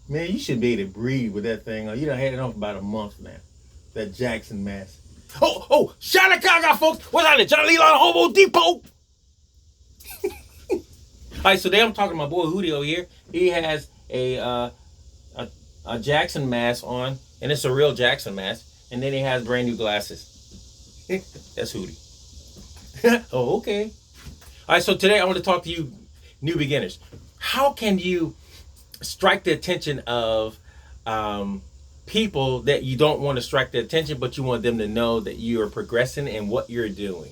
Man, you should be able to breathe with that thing. You done had it on for about a month now. That Jackson mask. Oh, Chicago, folks. What's on it? John Lee on Hobo Depot. All right, so today I'm talking to my boy Julio here. He has a Jackson mask on, and it's a real Jackson mask. And then he has brand new glasses. That's Hootie. Oh, okay. All right, so today I want to talk to you, new beginners. How can you strike the attention of people that you don't want to strike the attention, but you want them to know that you are progressing in what you're doing?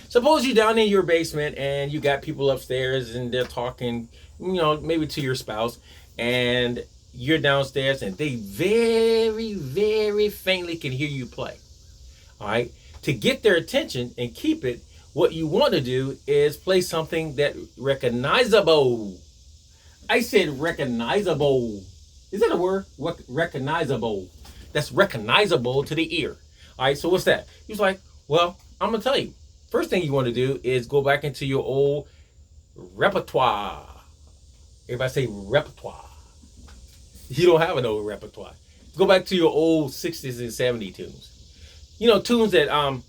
Suppose you're down in your basement and you got people upstairs and they're talking, maybe to your spouse, and you're downstairs and they very, very faintly can hear you play. All right. To get their attention and keep it, what you want to do is play something that recognizable. I said recognizable. Is that a word? Recognizable. That's recognizable to the ear. All right. So what's that? He's like, well, I'm going to tell you. First thing you want to do is go back into your old repertoire. Everybody say repertoire. You don't have an old repertoire. Go back to your old 60s and 70s tunes. Tunes that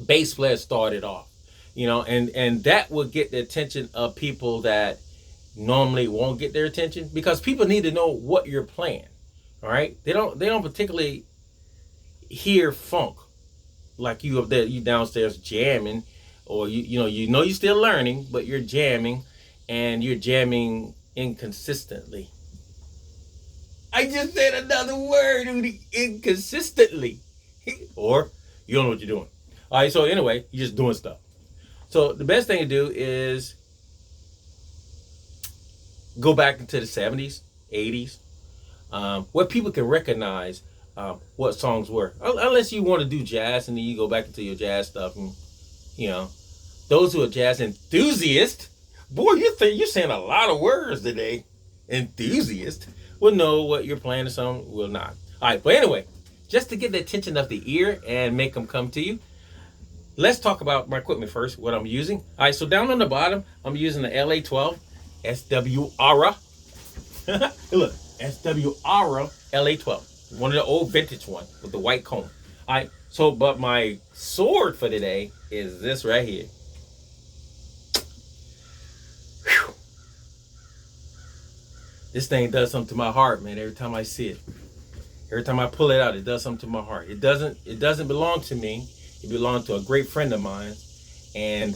bass players started off. And that will get the attention of people that normally won't get their attention, because people need to know what you're playing. All right? They don't particularly hear funk like you up there, you downstairs jamming, or you're still learning, but you're jamming, and you're jamming inconsistently. I just said another word, inconsistently. Or you don't know what you're doing. All right, so anyway, you're just doing stuff. So the best thing to do is go back into the 70s, 80s, where people can recognize what songs were. Unless you want to do jazz and then you go back into your jazz stuff. And, those who are jazz enthusiasts, boy, you're saying a lot of words today. Enthusiast will know what you're playing, and some will not. All right, but anyway, just to get the attention of the ear and make them come to you, let's talk about my equipment first, what I'm using. All right, so down on the bottom, I'm using the LA12 SWR. Look, SWR LA12. One of the old vintage ones with the white cone. All right, so, but my sword for today is this right here. Whew. This thing does something to my heart, man, every time I see it. Every time I pull it out, it does something to my heart. It doesn't belong to me. It belongs to a great friend of mine. And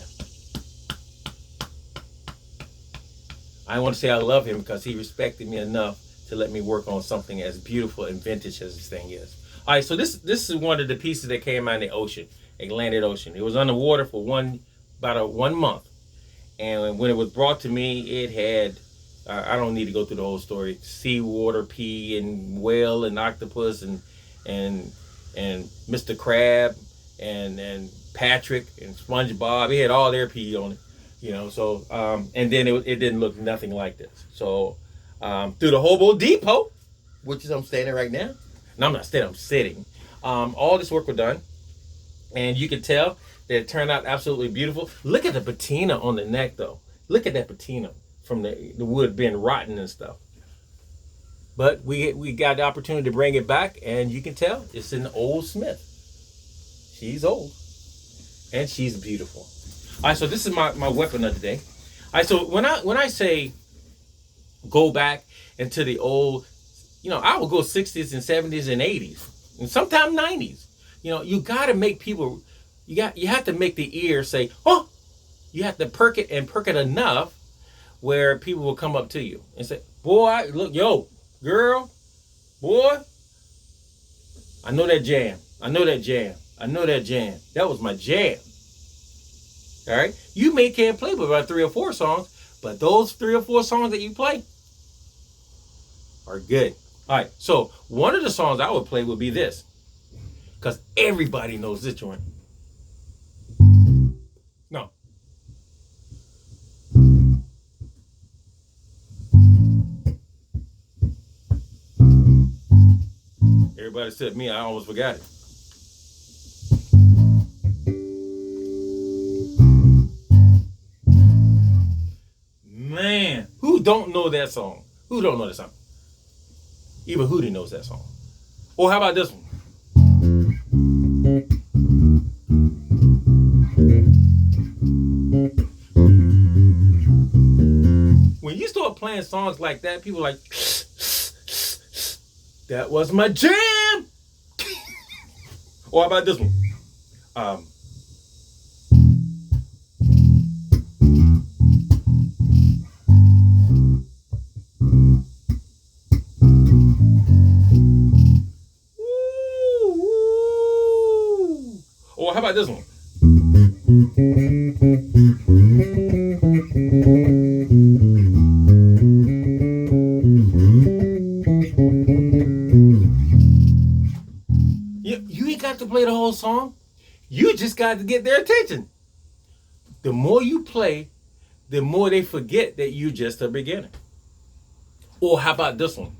I want to say I love him because he respected me enough to let me work on something as beautiful and vintage as this thing is. All right, so this is one of the pieces that came out in the ocean, Atlantic Ocean. It was underwater for about 1 month. And when it was brought to me, it had, I don't need to go through the whole story, seawater pea and whale and octopus and Mr. Crab and Patrick and SpongeBob. It had all their pee on it, so and then it didn't look nothing like this. So through the Hobo Depot, which is I'm standing right now. No, I'm not standing, I'm sitting. All this work was done, and you can tell that it turned out absolutely beautiful. Look at the patina on the neck, though. Look at that patina from the wood being rotten and stuff. But we got the opportunity to bring it back, and you can tell it's an old Smith. She's old, and she's beautiful. All right, so this is my weapon of the day. All right, so when I say go back into the old, I will go 60s and 70s and 80s, and sometimes 90s. You got to make people, you have to make the ear say, oh, you have to perk it enough where people will come up to you and say, boy, look, yo, girl, boy, I know that jam. I know that jam. I know that jam. That was my jam. All right? You can't play but about 3 or 4 songs, but those 3 or 4 songs that you play are good. All right, so one of the songs I would play would be this, because everybody knows this joint. No. Everybody said me, I almost forgot it. Man, who don't know that song? Who don't know that song? Even Hootie knows that song. Or how about this one? When you start playing songs like that, people are like, that was my jam. Or how about this one? Or how about this one? You ain't got to play the whole song. You just got to get their attention. The more you play, the more they forget that you're just a beginner. Or how about this one?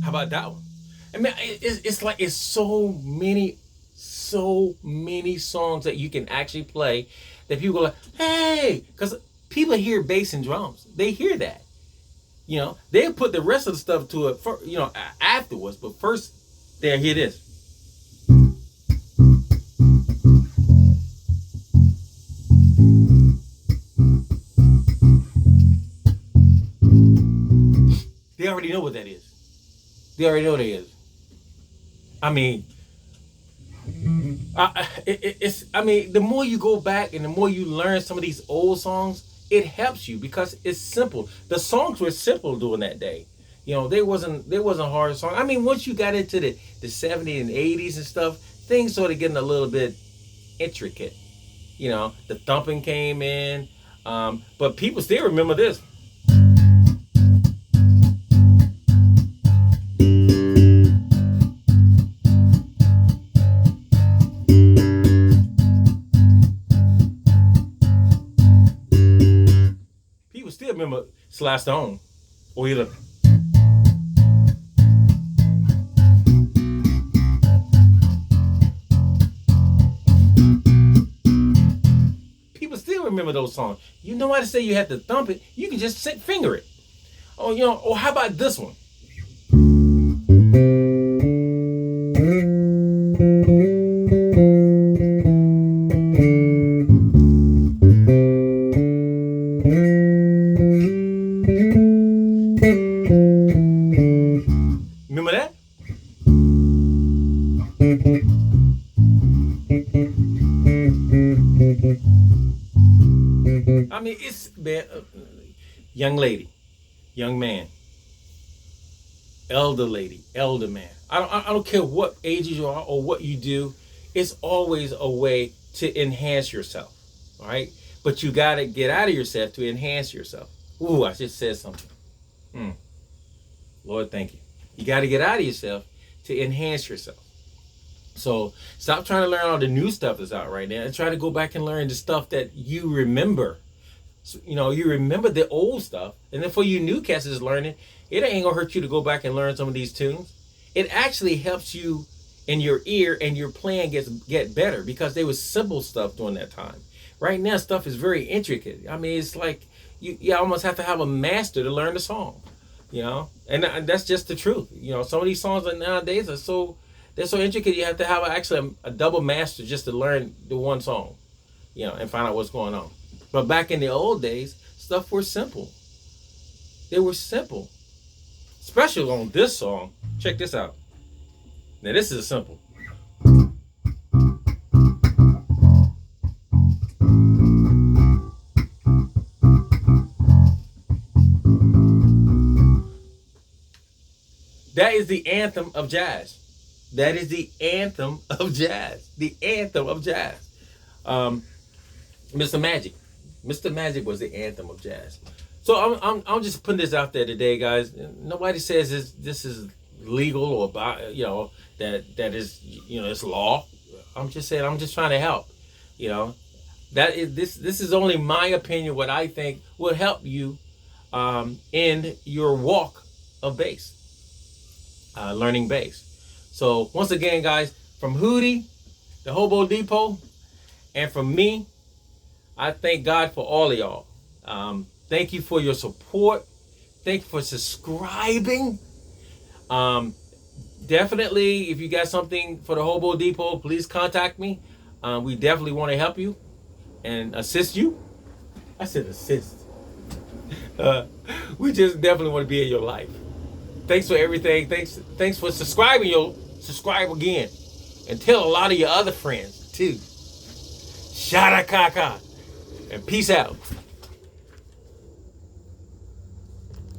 How about that one? I mean, it's like it's so many songs that you can actually play that people go like, hey, because people hear bass and drums. They hear that. You know, they put the rest of the stuff to it, for, you know, afterwards. But first, there, here it is. They already know what that is. They already know what it is. I mean, I mean, the more you go back and the more you learn some of these old songs, it helps you because it's simple. The songs were simple during that day. You know, there wasn't hard songs. I mean, once you got into the 70s and 80s and stuff, things started getting a little bit intricate. You know, the thumping came in, but people still remember this. People still remember Sly Stone, or either. People still remember those songs. You know how to say you have to thump it. You can just finger it. Oh, you know. Or how about this one? Remember that? I mean, it's young lady, young man, elder lady, elder man. I don't care what age you are or what you do. It's always a way to enhance yourself. All right, but you got to get out of yourself to enhance yourself. Ooh, I just said something. Lord, thank you. You got to get out of yourself to enhance yourself. So stop trying to learn all the new stuff that's out right now and try to go back and learn the stuff that you remember. So, you know, you remember the old stuff. And then for you new cats is learning, it ain't gonna hurt you to go back and learn some of these tunes. It actually helps you in your ear and your playing get better because they was simple stuff during that time. Right now, stuff is very intricate. I mean, it's like you almost have to have a master to learn the song. You know, and that's just the truth. You know, some of these songs nowadays are they're so intricate. You have to have actually a double master just to learn the one song, you know, and find out what's going on. But back in the old days, stuff were simple. They were simple, especially on this song. Check this out. Now this is simple. That is the anthem of jazz. That is the anthem of jazz. The anthem of jazz. Mr. Magic. Mr. Magic was the anthem of jazz. So I'm just putting this out there today, guys. Nobody says this is legal or about, you know, that is, you know, it's law. I'm just saying, I'm just trying to help. You know, that is this is only my opinion. What I think will help you in your walk of bass, learning bass. So once again, guys, from Hootie the Hobo Depot. And for me, I thank God for all of y'all. Thank you for your support. Thank you for subscribing. Definitely, if you got something for the Hobo Depot, please contact me. We definitely want to help you and assist you. I said assist. We just definitely want to be in your life. Thanks for everything. Thanks for subscribing. You'll subscribe again. And tell a lot of your other friends, too. Shada kaka. And peace out.